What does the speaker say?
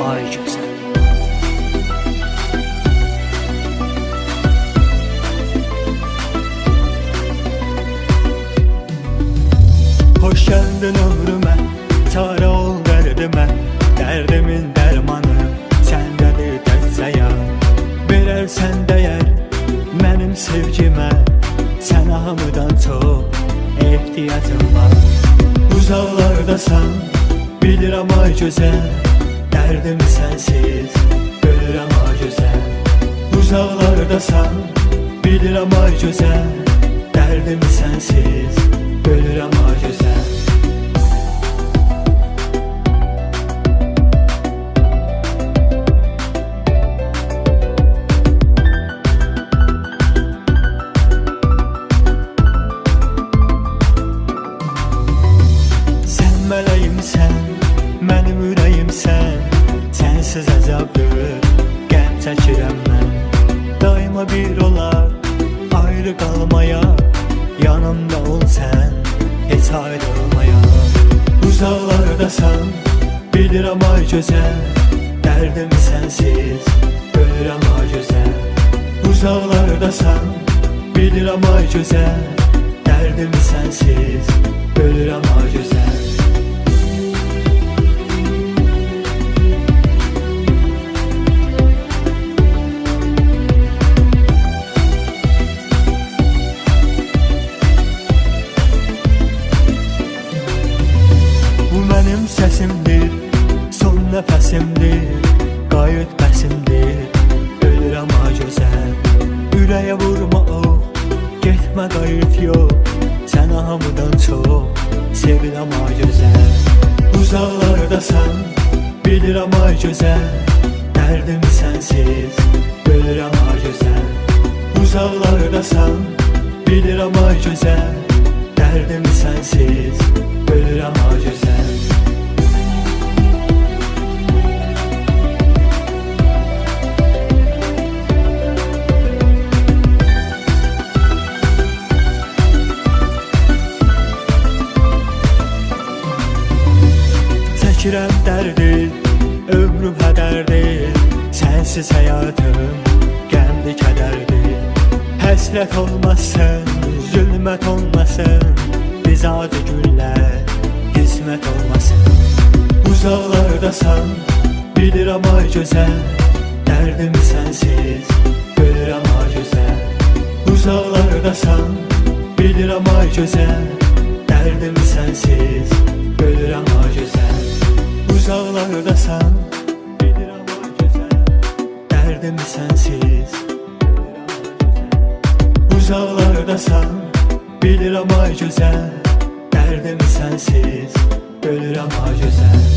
ay gözəl. Hoş geldin ömrüme, çare ol derdime. Derdimin dermanı sendedir tezzeya. Verersen değer benim sevgime. Sen hamıdan çok ehtiyacım var. Uzaklardasan bilirəm ay gözəl. Derdim sensiz ölürəm ay gözəl. Uzaklardasan bilirəm ay gözəl. Derdim sensiz ölürəm ay gözəl. Sən mələyimsən, mənim ürəyimsən. Sənsiz əzabdır, qəm çəkirəm mən. Daima bir olar, ayrı qalmaya. Yanımda ol sən, heç ayrılmaya. Uzaqlardasan, bilirəm ay gözəl. Dərdim sənsiz, ölürəm ay gözəl. Uzaqlardasan, bilirəm ay gözəl. Dərdim sənsiz, ölürəm ay gözəl. Mənim səsimdir, son nəfəsimdir. Qayıt bəsimdir, ölürəm ay gözəl. Ürəyə vurma o, getmə qayıt yox. Sən hamıdan çox sevirəm ay gözəl. Uzaqlardasan, bilirəm ay gözəl. Dərdim sənsiz, ölürəm ay gözəl. Uzaqlardasan, bilirəm ay gözəl. Dərdim sənsiz, ölürəm ay gözəl. Çəkirəm dərdi, ömrüm hədərdir. Sənsiz həyatım, qəmli kədərdir. Həsrət olmasın, zülmət olmasın. Biz acı günlər, qismət olmasın. Uzaqlardasan, bilirəm ay gözəl. Dərdim sənsiz, ölürəm ay gözəl. Uzaqlardasan, bilirəm ay gözəl. Dərdim sənsiz, ölürəm ay gözəl. Uzaqlardasan, bilirəm ay gözəl. Dərdim sənsiz, uzaqlardasan, bilirəm ay gözəl. Dərdim sənsiz, ölürəm ay gözəl.